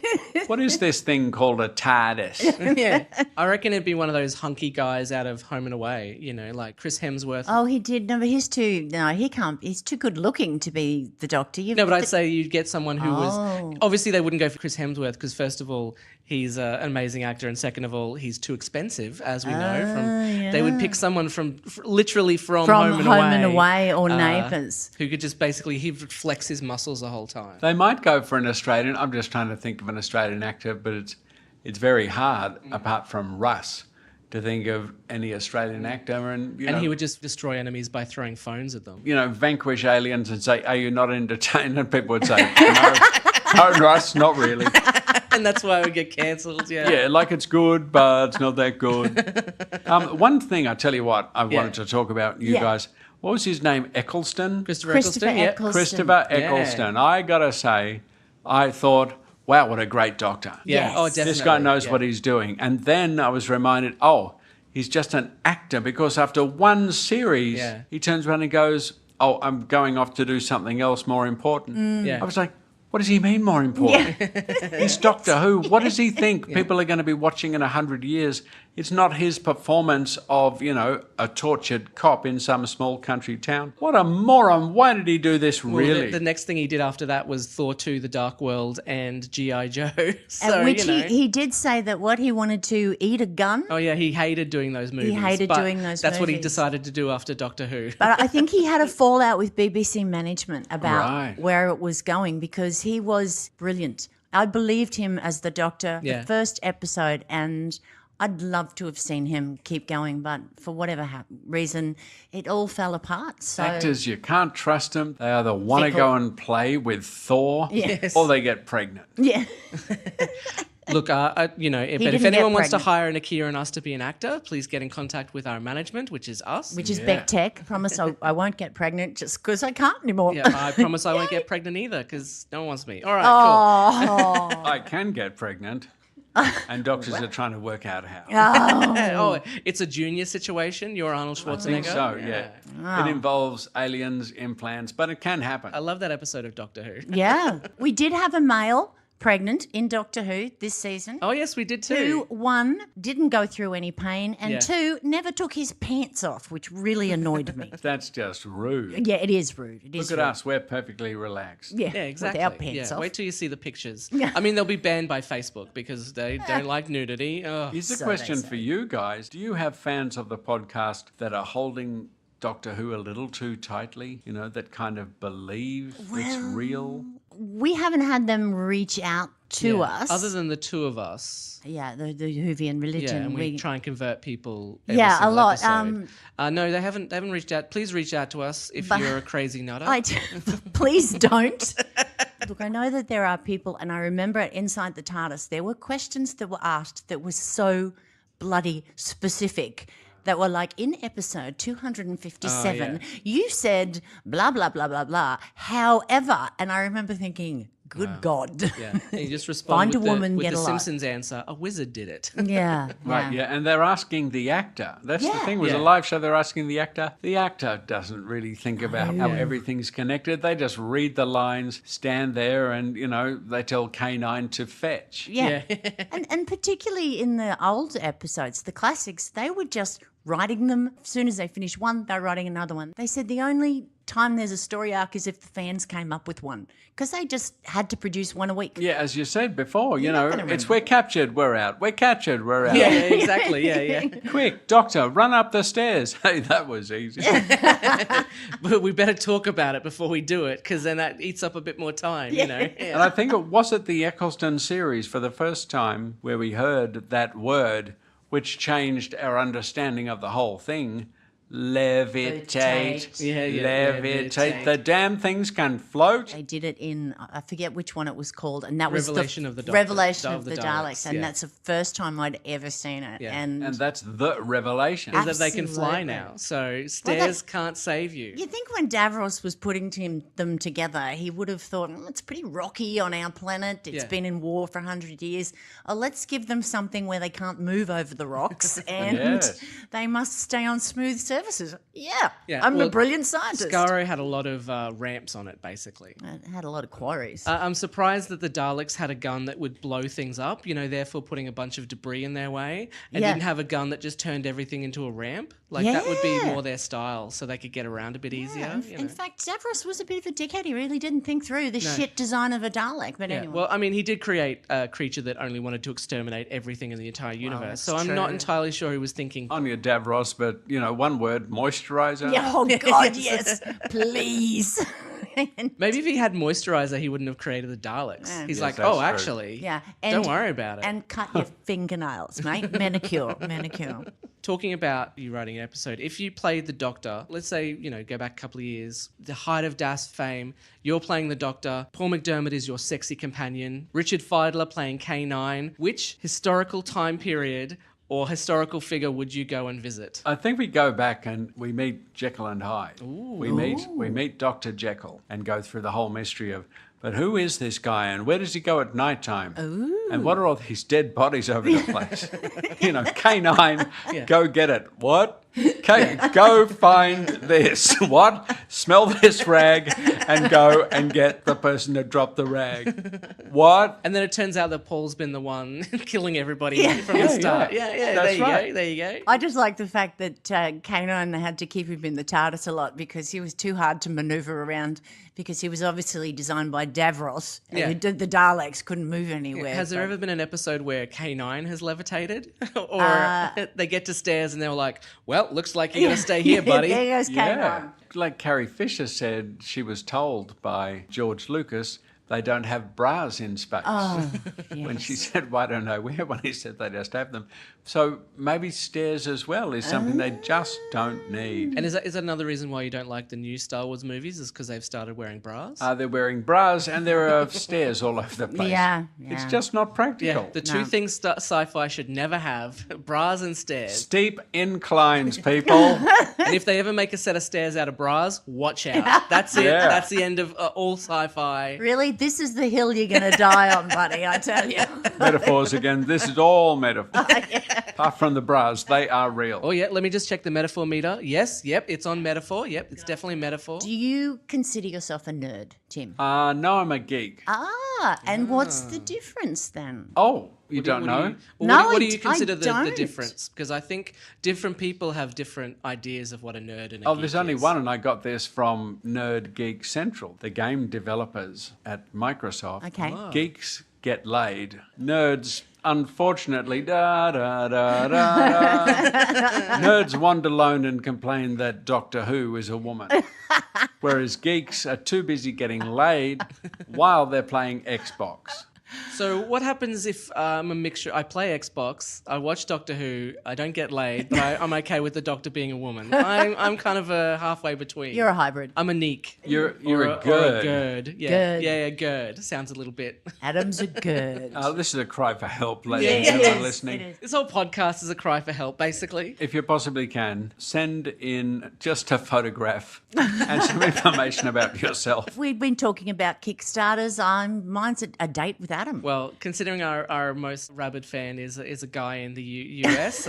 What is this thing called a TARDIS? Yeah. I reckon it'd be one of those hunky guys out of Home and Away, like Chris Hemsworth. Oh, he did. No, but he can't. He's too good looking to be the Doctor. No, but I'd say you'd get someone who was... Obviously, they wouldn't go for Chris Hemsworth because, first of all, he's an amazing actor, and second of all, he's too expensive, as we know. They would pick someone literally from Home and Away or Neighbours. Who could just basically... He would flex his muscles the whole time. They might go for an Australian. I'm just trying to think of an Australian actor, but it's very hard, apart from Russ, to think of any Australian actor. And he would just destroy enemies by throwing phones at them. Vanquish aliens and say, are you not entertained? And people would say, no, Russ, not really. And that's why we get cancelled, Yeah, like it's good, but it's not that good. One thing, I tell you what, I wanted to talk about, you guys. What was his name? Eccleston? Christopher Eccleston. Christopher Eccleston. I got to say, I thought, wow, what a great Doctor. Yeah, Yes. oh, definitely. This guy knows what he's doing. And then I was reminded, he's just an actor because after one series, he turns around and goes, I'm going off to do something else more important. Yeah. I was like, what does he mean more important? He's Doctor Who. What does he think people are going to be watching in 100 years? It's not his performance of, a tortured cop in some small country town. What a moron. Why did he do this, really? The next thing he did after that was Thor 2, The Dark World and G.I. Joe. So, Which he did say that he wanted to eat a gun. Oh, yeah, he hated doing those movies. That's what he decided to do after Doctor Who. But I think he had a fallout with BBC management about where it was going because he was brilliant. I believed him as the Doctor the first episode, and I'd love to have seen him keep going, but for whatever reason, it all fell apart. So actors, you can't trust them. They either want to go and play with Thor or they get pregnant. Yeah. Look, if anyone wants to hire Nicchia and us to be an actor, please get in contact with our management, which is us. Which is Beck Tech. Promise I won't get pregnant just because I can't anymore. Yeah, I promise I won't get pregnant either because no one wants me. All right, cool. I can get pregnant. and doctors are trying to work out how. Oh, it's a junior situation. You're Arnold Schwarzenegger. I think so, yeah. It involves aliens, implants, but it can happen. I love that episode of Doctor Who. Yeah. We did have a male pregnant in Doctor Who this season. Oh, yes, we did too. 2, 1, didn't go through any pain, and Yeah. 2, never took his pants off, which really annoyed me. That's just rude. Yeah, it is rude. It is Look rude. at us, we're perfectly relaxed. Yeah, Yeah, exactly. Without pants yeah. off. Wait till you see the pictures. I mean, they'll be banned by Facebook because they don't like nudity. Oh. Here's a So question they say. for you guys. Do you have fans of the podcast that are holding Doctor Who a little too tightly? You know, that kind of believe it's real? We haven't had them reach out to Yeah. us. Other than the two of us. Yeah, the Whovian religion. Yeah, and we try and convert people. Every Yeah, a single lot. episode. No, they haven't reached out. Please reach out to us if you're a crazy nutter. Please don't. Look, I know that there are people, and I remember at Inside the TARDIS, there were questions that were asked that were so bloody specific. That were like, in episode 257, you said blah, blah, blah, blah, blah. However, and I remember thinking, good God. Yeah, and you just respond Find with a woman, with get the a life. Simpsons answer. A wizard did it. Yeah. Right, yeah, and they're asking the actor. That's the Yeah. thing. With Yeah. a live show, they're asking the actor. The actor doesn't really think about how everything's connected. They just read the lines, stand there, and, you know, they tell K9 to fetch. Yeah. and particularly in the old episodes, the classics, they were just writing them. As soon as they finished one, they're writing another one. They said the only time there's a story arc is if the fans came up with one, because they just had to produce one a week. Yeah, as you said before, you You're know, not gonna it's we're captured, we're out. We're captured, we're out. Yeah, exactly. Yeah. Quick, doctor, run up the stairs. Hey, that was easy. But we better talk about it before we do it, because then that eats up a bit more time, you know. And I think it was at the Eccleston series for the first time where we heard that word, which changed our understanding of the whole thing. Levitate. Yeah, Levitate. The damn things can float. They did it in, I forget which one it was called, and that was Revelation of the Doctor. Revelation Of of the the Daleks, Daleks, and yeah. that's the first time I'd ever seen it. Yeah. And And that's the revelation. Is that they can fly Absolutely. now. So stairs can't save you. you think when Davros was putting them together, he would have thought, it's pretty rocky on our planet. It's Yeah. been in war for 100 years. Let's give them something where they can't move over the rocks and Yes. they must stay on smooth surfaces. Yeah, I'm well, a brilliant scientist. Skaro had a lot of ramps on it, basically. It had a lot of quarries. I'm surprised that the Daleks had a gun that would blow things up, you know, therefore putting a bunch of debris in their way, and Yeah. didn't have a gun that just turned everything into a ramp. Like, that would be Yeah. more their style, so they could get around a bit easier. In, you in know. fact, Davros was a bit of a dickhead. He really didn't think through the shit design of a Dalek. But Yeah, anyway. well, I mean, he did create a creature that only wanted to exterminate everything in the entire universe. that's So I'm not true. entirely sure he was thinking. On your Davros, but, you know, one word, moisturizer. Yeah, oh, God, yes. Please. Maybe if he had moisturizer, he wouldn't have created the Daleks. He's Yes, like, that's oh, true. actually, Yeah. don't worry about it. And cut your fingernails, mate. Manicure. Talking about you writing an episode, if you played the Doctor, let's say, you know, go back a couple of years, the height of Das fame, you're playing the Doctor, Paul McDermott is your sexy companion, Richard Feidler playing K9, which historical time period or historical figure would you go and visit? I think we go back and we meet Jekyll and Hyde. We meet Dr. Jekyll and go through the whole mystery of, but who is this guy and where does he go at night time? And what are all these dead bodies over the place? You know, K9, go get it. What? Go find this. What? Smell this rag and go and get the person to drop the rag. What? And then it turns out that Paul's been the one killing everybody from the start. Yeah, That's there right. you go, there you go. I just like the fact that K9 had to keep him in the TARDIS a lot because he was too hard to maneuver around because he was obviously designed by Davros. Yeah. And the Daleks couldn't move anywhere. Has there ever been an episode where K9 has levitated? Or they get to stairs and they were like, well, looks like you're going to stay here, buddy. There goes K9. Yeah. Like Carrie Fisher said, she was told by George Lucas, they don't have bras in space. When she said, well, I don't know where, when he said they just have them. So maybe stairs as well is something they just don't need. And is that another reason why you don't like the new Star Wars movies? Is because they've started wearing bras? They're wearing bras and there are stairs all over the place. Yeah. It's just not practical. Yeah, the two things sci-fi should never have: bras and stairs. Steep inclines, people. And if they ever make a set of stairs out of bras, watch out. That's it. Yeah. That's the end of all sci-fi. Really? This is the hill you're going to die on, buddy, I tell you. Metaphors again. This is all metaphor. Apart from the bras, they are real. Oh yeah, let me just check the metaphor meter. Yes, yep, it's on metaphor. Yep, it's definitely metaphor. Do you consider yourself a nerd, Tim? No, I'm a geek. And what's the difference then? Oh, you don't know? What do you I consider the don't. difference? Because I think different people have different ideas of what a nerd and a Oh, geek there's only is. one, and I got this from Nerd Geek Central, the game developers at Microsoft. Okay. Geeks get laid. Nerds, unfortunately, da da da da da. Nerds wander alone and complain that Doctor Who is a woman. Whereas geeks are too busy getting laid while they're playing Xbox. So what happens if I'm a mixture? I play Xbox, I watch Doctor Who, I don't get laid, but I'm okay with the Doctor being a woman. I'm kind of a halfway between. You're a hybrid. I'm a neek. You're Or a Or a gerd. gerd. Yeah. Gerd. Yeah, gerd. Sounds a little bit. Adam's a good. This is a cry for help, ladies and It gentlemen is, listening. it is. This whole podcast is a cry for help, basically. If you possibly can, send in just a photograph and some information about yourself. We've been talking about Kickstarters. Mine's a date with Adam. Well, considering our most rabid fan is a guy in the US,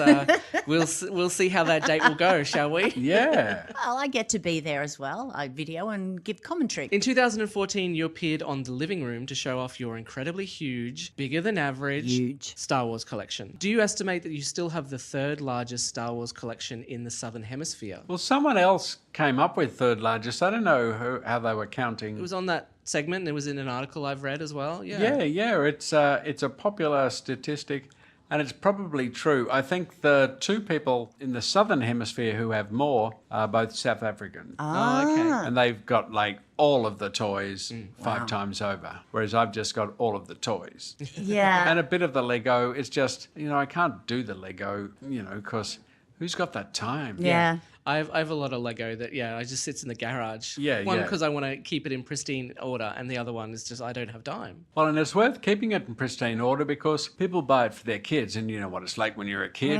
we'll see how that date will go, shall we? Yeah. Well, I get to be there as well. I video and give commentary. In 2014, you appeared on The Living Room to show off your incredibly huge, bigger than average Star Wars collection. Do you estimate that you still have the third largest Star Wars collection in the Southern Hemisphere? Well, someone else came up with third largest. I don't know how they were counting. It was on that segment, and it was in an article I've read as well. Yeah. It's a popular statistic, and it's probably true. I think the two people in the Southern Hemisphere who have more are both South African. Oh, okay. And they've got like all of the toys 5 times over, whereas I've just got all of the toys. Yeah. And a bit of the Lego. It's just, I can't do the Lego, because who's got that time? Yeah. I have a lot of Lego that, I just sits in the garage. Yeah, One yeah. because I want to keep it in pristine order, and the other one is just I don't have time. Well, and it's worth keeping it in pristine order because people buy it for their kids, and you know what it's like when you're a kid.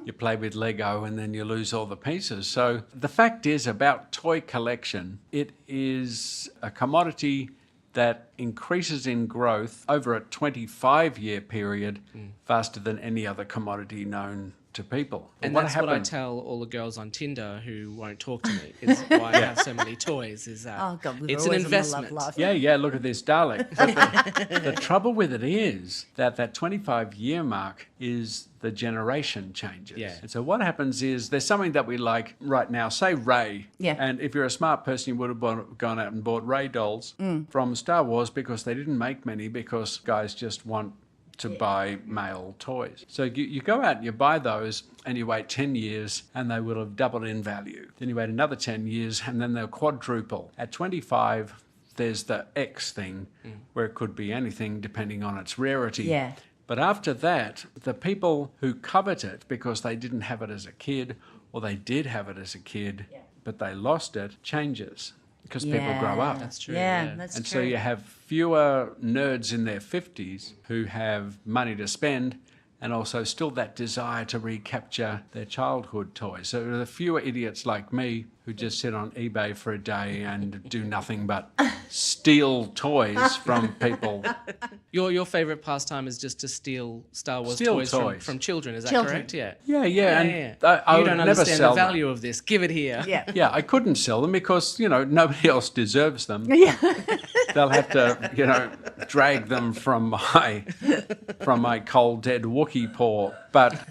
You play with Lego and then you lose all the pieces. So the fact is about toy collection, it is a commodity that increases in growth over a 25-year period faster than any other commodity known to people. And that's what I tell all the girls on Tinder who won't talk to me, is why I have so many toys, is that Oh, God, we've it's an always on the love investment. life. Yeah, look at this Dalek. But the trouble with it is that 25-year mark is the generation changes. Yeah. And so what happens is there's something that we like right now, say Ray. Yeah. And if you're a smart person, you would have gone out and bought Ray dolls from Star Wars because they didn't make many because guys just want to buy male toys. So you go out and you buy those and you wait 10 years and they will have doubled in value. Then you wait another 10 years and then they'll quadruple. At 25, there's the X thing where it could be anything depending on its rarity. Yeah. But after that, the people who covet it because they didn't have it as a kid or they did have it as a kid, but they lost it, changes. Because people grow up. That's true. Yeah, that's And true. so you have fewer nerds in their 50s who have money to spend and also still that desire to recapture their childhood toys. So there are fewer idiots like me who just sit on eBay for a day and do nothing but steal toys from people. Your favorite pastime is just to steal Star Wars Steal toys toys. from children, is that Children. correct? Yeah. Yeah. And I You would don't never understand sell the value them. of this. Give it here. Yeah. Yeah, I couldn't sell them because, nobody else deserves them. Yeah. They'll have to, drag them from my cold dead Wookiee paw. But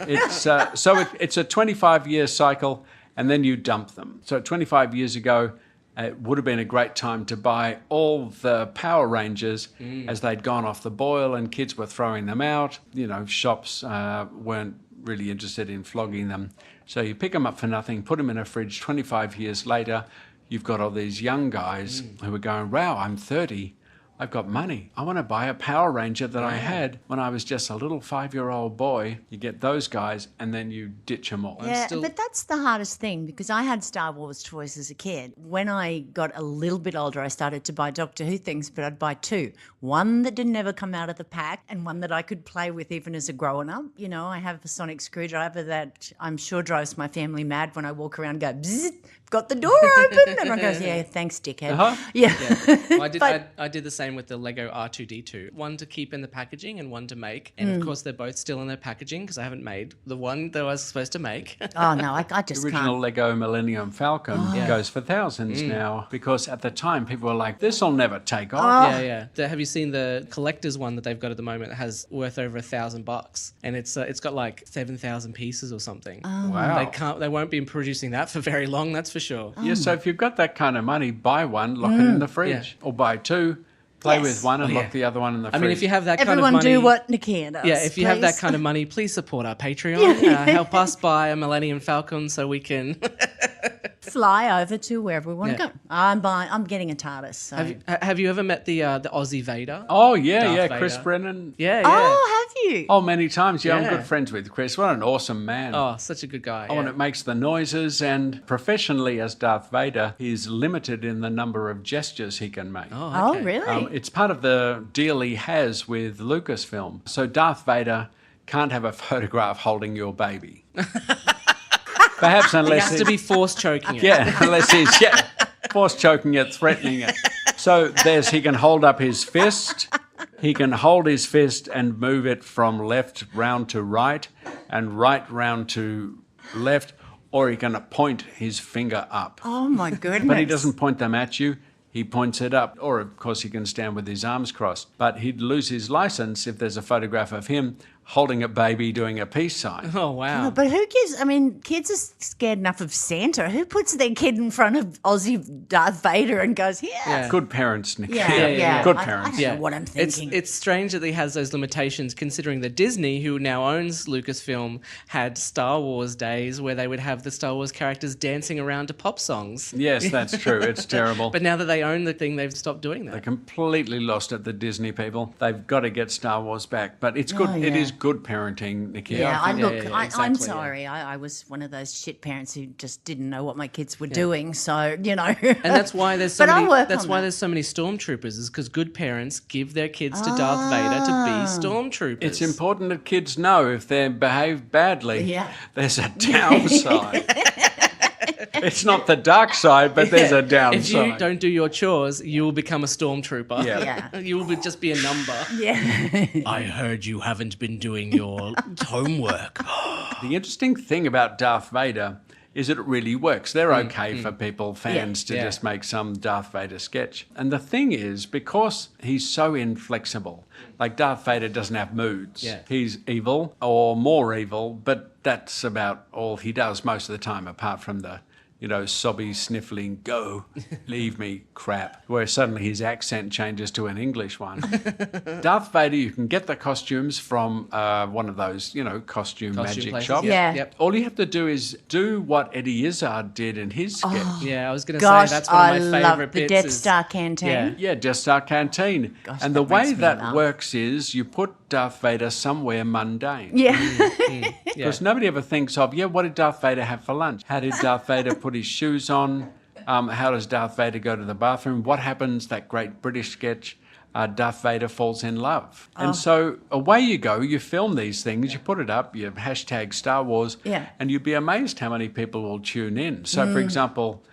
it's it's a 25-year cycle, and then you dump them. So 25 years ago, it would have been a great time to buy all the Power Rangers as they'd gone off the boil, and kids were throwing them out. Shops weren't really interested in flogging them. So you pick them up for nothing, put them in a fridge. 25 years later, you've got all these young guys who are going, wow, I'm 30. I've got money. I want to buy a Power Ranger that I had when I was just a little 5-year-old boy. You get those guys and then you ditch them all. Yeah, but that's the hardest thing because I had Star Wars toys as a kid. When I got a little bit older, I started to buy Doctor Who things, but I'd buy two. One that didn't ever come out of the pack and one that I could play with even as a grown-up. You know, I have a sonic screwdriver that I'm sure drives my family mad when I walk around and go, bzzz, got the door open. And I go, yeah, thanks, dickhead. Yeah. Well, I did the same with the Lego R2-D2. One to keep in the packaging and one to make. And of course, they're both still in their packaging because I haven't made the one that I was supposed to make. Oh, no, I just The original Lego Millennium Falcon goes for thousands now because at the time people were like, this will never take off. Have you seen the collector's one that they've got at the moment? It has worth over $1,000 and it's got like 7,000 pieces or something. Wow. They won't be producing that for very long, that's for sure. Yeah, so if you've got that kind of money, buy one, lock it in the fridge. Or buy two, play with one and lock the other one in the fridge. I mean, if you have that kind of everyone money... do what Nicchia does. Yeah, if you have that kind of money, please support our Patreon. Help us buy a Millennium Falcon so we can... fly over to wherever we want to go. I'm getting a TARDIS. So. Have you ever met the Aussie Vader? Oh, yeah, Darth Chris Vader. Brennan. Yeah. Oh, have you? Oh, many times. Yeah, I'm Yeah. good friends with Chris. What an awesome man. Oh, such a good guy. Oh, and it makes the noises, and professionally as Darth Vader, he's limited in the number of gestures he can make. Oh, okay. Oh, really? It's part of the deal he has with Lucasfilm. So Darth Vader can't have a photograph holding your baby. Perhaps He unless has to be force choking it. yeah, unless he's force choking it, threatening it. So he can hold up his fist. He can hold his fist and move it from left round to right and right round to left, or he can point his finger up. Oh, my goodness. But he doesn't point them at you. He points it up. Or, of course, he can stand with his arms crossed. But he'd lose his license if there's a photograph of him holding a baby doing a peace sign. Oh, wow. Oh, but who gives? I mean, kids are scared enough of Santa. Who puts their kid in front of Aussie Darth Vader and goes, yeah. Good parents, Nick. Yeah. Good I parents. don't know what I'm thinking. It's strange that he has those limitations considering that Disney, who now owns Lucasfilm, had Star Wars days where they would have the Star Wars characters dancing around to pop songs. Yes, that's true. It's terrible. But now that they own the thing, they've stopped doing They're that. completely lost it, the Disney people. They've got to get Star Wars back. But it's good. Oh, yeah. It is good parenting, Nicky. Yeah, I'm exactly, sorry. I was one of those shit parents who just didn't know what my kids were doing. So, you know. And that's why there's so But I'll many. work That's on why that. there's so many stormtroopers. Is because good parents give their kids to Darth Vader to be stormtroopers. It's important that kids know if they behave badly, Yeah. there's a downside. It's not the dark side, but there's a downside. If you don't do your chores, you will become a stormtrooper. Yeah. You will just be a number. Yeah. I heard you haven't been doing your homework. The interesting thing about Darth Vader is it really works. They're okay for people, fans, to just make some Darth Vader sketch. And the thing is, because he's so inflexible, like Darth Vader doesn't have moods. Yeah. He's evil or more evil, but that's about all he does most of the time, apart from the, sobby, sniffling, go, leave me crap, where suddenly his accent changes to an English one. Darth Vader, you can get the costumes from one of those, costume magic places, shops. Yeah. Yep. All you have to do is do what Eddie Izzard did in his sketch. Yeah, I was going to Gosh, say that's one of my I favourite love the bits. Death is- Star canteen. Yeah. Yeah, Death Star Canteen. Gosh, and the that way makes me that laugh. works is you put Darth Vader somewhere mundane. Yeah. Because nobody ever thinks of, what did Darth Vader have for lunch? How did Darth Vader put his shoes on? How does Darth Vader go to the bathroom? What happens, that great British sketch, Darth Vader falls in love. And so away you go, you film these things, you put it up, you hashtag Star Wars, and you'd be amazed how many people will tune in. So, for example,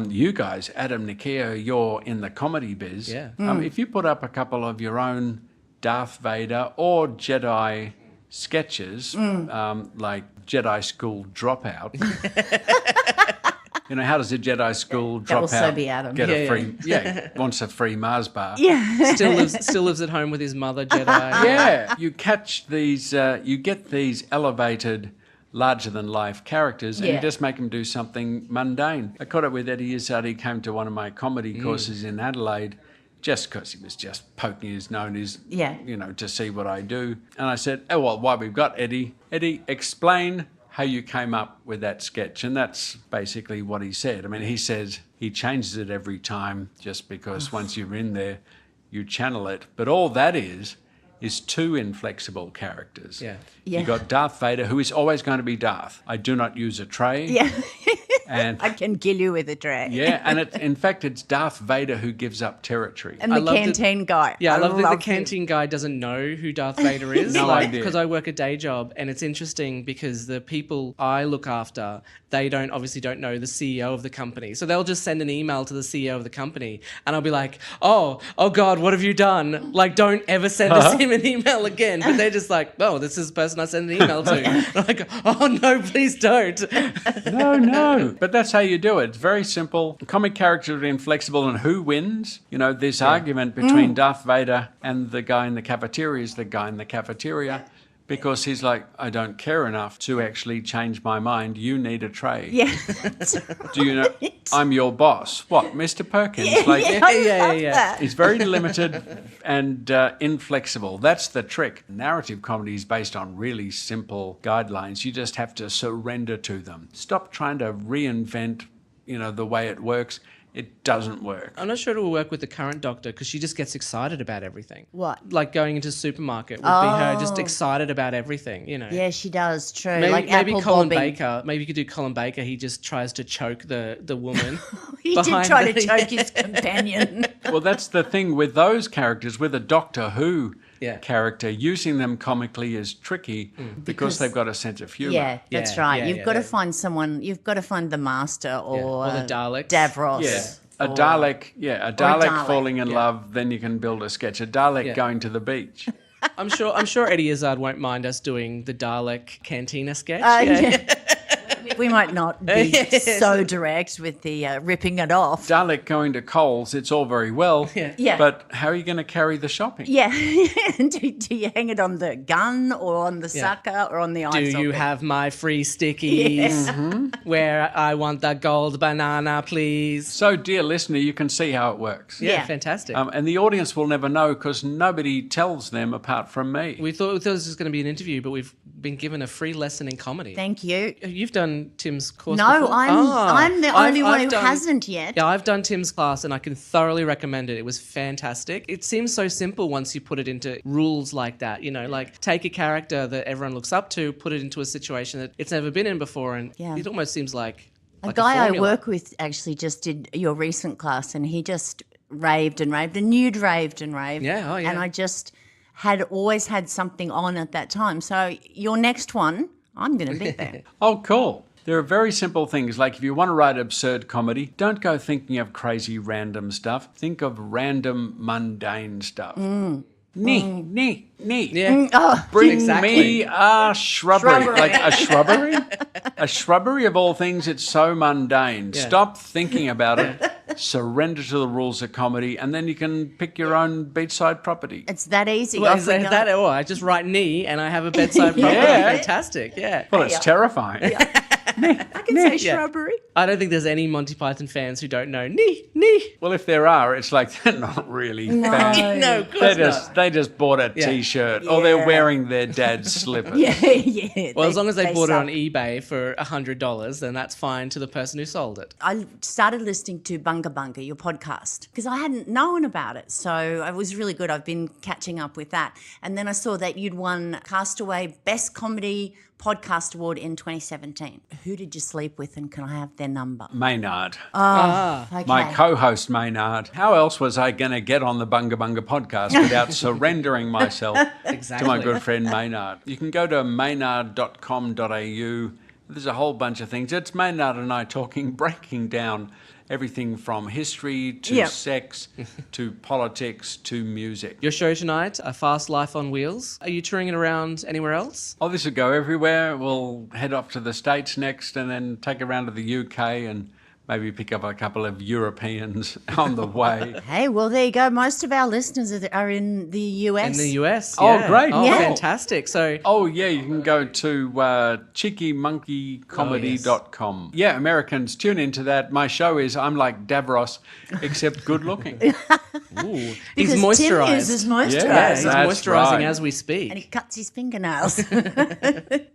you guys, Adam, Nicchia, you're in the comedy biz. Yeah. If you put up a couple of your own Darth Vader or Jedi sketches, like Jedi School Dropout. How does a Jedi School dropout also be Adam. get a free? Wants a free Mars bar. Yeah. Still lives at home with his mother, Jedi. Yeah, you catch these, you get these elevated, larger-than-life characters, and you just make them do something mundane. I caught it with Eddie Izzard. He came to one of my comedy courses in Adelaide, just because he was just poking his nose, to see what I do. And I said, while we've got Eddie, explain how you came up with that sketch. And that's basically what he said. I mean, he says he changes it every time just because once you're in there, you channel it. But all that is two inflexible characters. Yeah. You got Darth Vader, who is always going to be Darth. I do not use a tray. Yeah. And I can kill you with a tray. yeah, and in fact, it's Darth Vader who gives up territory. And the canteen guy. Yeah, I love that the him. canteen guy doesn't know who Darth Vader is. No idea. Because I work a day job, and it's interesting because the people I look after, they obviously don't know the CEO of the company. So they'll just send an email to the CEO of the company, and I'll be like, oh God, what have you done? Like, don't ever send him an email again. But they're just like, oh, this is the person I send an email to. And I'm like, oh no, please don't. No. But that's how you do it. It's very simple. Comic characters are inflexible, and who wins? You know, this argument between Darth Vader and the guy in the cafeteria is the guy in the cafeteria. Because he's like, I don't care enough to actually change my mind. You need a tray. Yeah. Do you know? I'm your boss. What, Mr. Perkins? Yeah. He's very limited and inflexible. That's the trick. Narrative comedy is based on really simple guidelines. You just have to surrender to them. Stop trying to reinvent, the way it works. It doesn't work. I'm not sure it will work with the current Doctor because she just gets excited about everything. What? Like going into the supermarket would be her just excited about everything, Yeah, she does. True. Maybe Colin Baker. Maybe you could do Colin Baker. He just tries to choke the woman. He did try to choke his companion. Well, that's the thing with those characters, with a Doctor Who character, using them comically is tricky because they've got a sense of humour. Yeah, that's right. Yeah, You've got to find someone. You've got to find the Master or the Daleks. Davros. Yeah. A Dalek falling in love, then you can build a sketch. A Dalek going to the beach. I'm sure Eddie Izzard won't mind us doing the Dalek Cantina sketch. We might not be so direct with the ripping it off. Dalek going to Coles, it's all very well. Yeah. But how are you going to carry the shopping? Yeah. do you hang it on the gun or on the sucker or on the eye Do you socket? have my free stickies? Where I want the gold banana, please. So, dear listener, you can see how it works. Yeah, fantastic. And the audience will never know because nobody tells them apart from me. We thought this was going to be an interview, but we've been given a free lesson in comedy. Thank you. You've done Tim's course No, before? I'm the only one who hasn't yet. Yeah, I've done Tim's class and I can thoroughly recommend it. It was fantastic. It seems so simple once you put it into rules like that, like take a character that everyone looks up to, put it into a situation that it's never been in before, and it almost seems like A guy I formula. work with actually just did your recent class and he just raved and raved and you'd raved and raved. Yeah, And I just had always had something on at that time. So your next one, I'm going to be there. Oh, cool. There are very simple things, like if you want to write absurd comedy, don't go thinking of crazy random stuff. Think of random, mundane stuff. Nee. Yeah. Bring Exactly. me a shrubbery. Like a shrubbery? A shrubbery of all things, it's so mundane. Yeah. Stop thinking about it. Surrender to the rules of comedy, and then you can pick your own beachside property. It's that easy. Well, Off is we that, go. that or I just write knee and I have a bedside property. Yeah. Fantastic. Yeah. Well, it's terrifying. I can say shrubbery. I don't think there's any Monty Python fans who don't know knee. Well, if there are, it's like they're not really fans. No, of course They just bought a Yeah. T-shirt, or they're wearing their dad's slippers. Yeah. Well, as long as they bought it suck. on eBay for $100, then that's fine to the person who sold it. I started listening to Bunga Bunga, your podcast, because I hadn't known about it. So it was really good. I've been catching up with that. And then I saw that you'd won Castaway Best Comedy Podcast Award in 2017. Who did you sleep with and can I have their number? Maynard. Okay. My co-host Maynard. How else was I going to get on the Bunga Bunga podcast without surrendering myself to my good friend Maynard? You can go to maynard.com.au. There's a whole bunch of things. It's Maynard and I breaking down everything from history to sex to politics to music. Your show tonight, A Fast Life on Wheels. Are you touring it around anywhere else? Oh, this will go everywhere. We'll head off to the States next and then take it around to the UK and maybe pick up a couple of Europeans on the way. Hey, well, there you go. Most of our listeners are in the US. In the US. Oh, yeah. great. Oh, Yeah. fantastic. So Oh, yeah, you can go to cheekymonkeycomedy.com. Yeah, Americans, tune into that. My show is I'm like Davros, except good looking. he's Because moisturised. Tim uses moisturiser. Yeah, he's That's moisturising right. as we speak. And he cuts his fingernails.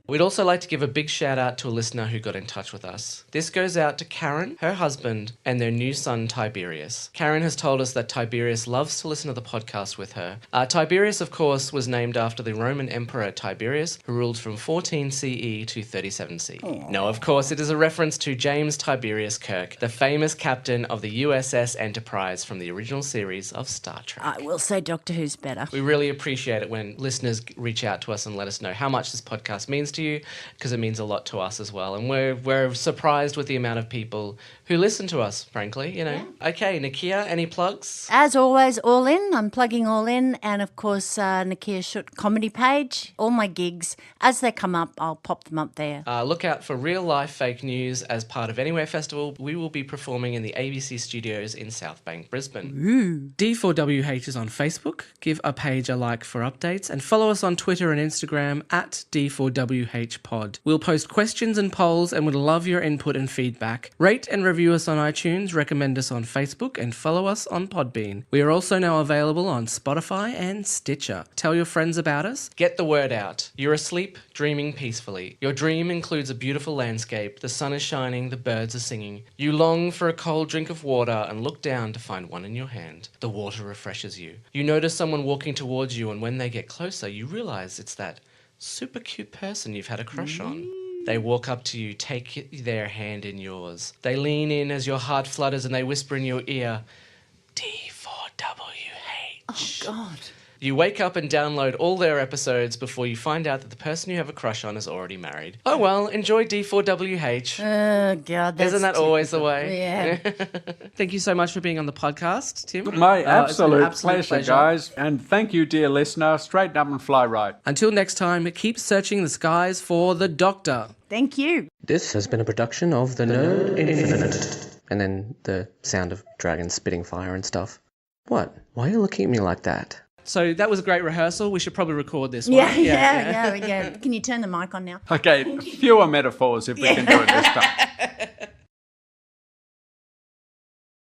We'd also like to give a big shout out to a listener who got in touch with us. This goes out to Karen. her husband, and their new son, Tiberius. Karen has told us that Tiberius loves to listen to the podcast with her. Tiberius, of course, was named after the Roman Emperor Tiberius, who ruled from 14 CE to 37 CE. No, of course, it is a reference to James Tiberius Kirk, the famous captain of the USS Enterprise from the original series of Star Trek. I will say Doctor Who's better. We really appreciate it when listeners reach out to us and let us know how much this podcast means to you, because it means a lot to us as well. And we're surprised with the amount of people who listen to us, frankly, you know. Yeah. Okay, Nicchia, any plugs? As always, All In. I'm plugging All In. And, of course, Nicchia Shoot comedy page. All my gigs. As they come up, I'll pop them up there. Look out for real-life fake news as part of Anywhere Festival. We will be performing in the ABC studios in South Bank, Brisbane. Ooh. D4WH is on Facebook. Give a page a like for updates. And follow us on Twitter and Instagram at D4WHpod. We'll post questions and polls and would love your input and feedback. Rate and review us on iTunes, recommend us on Facebook, and follow us on Podbean. We are also now available on Spotify and Stitcher. Tell your friends about us. Get the word out. You're asleep, dreaming peacefully. Your dream includes a beautiful landscape. The sun is shining, the birds are singing. You long for a cold drink of water and look down to find one in your hand. The water refreshes you. You notice someone walking towards you, and when they get closer, you realise it's that super cute person you've had a crush on. They walk up to you, take their hand in yours. They lean in as your heart flutters and they whisper in your ear, D4WH. Oh, God. You wake up and download all their episodes before you find out that the person you have a crush on is already married. Oh well, enjoy D4WH. Oh, God. Isn't that always the way? Yeah. Thank you so much for being on the podcast, Tim. My It's been an absolute pleasure, guys. And thank you, dear listener. Straighten up and fly right. Until next time, keep searching the skies for the Doctor. Thank you. This has been a production of The Nerd Infinite. And then the sound of dragons spitting fire and stuff. What? Why are you looking at me like that? So that was a great rehearsal. We should probably record this one. Yeah. Can you turn the mic on now? Okay, fewer metaphors if we can do it this time.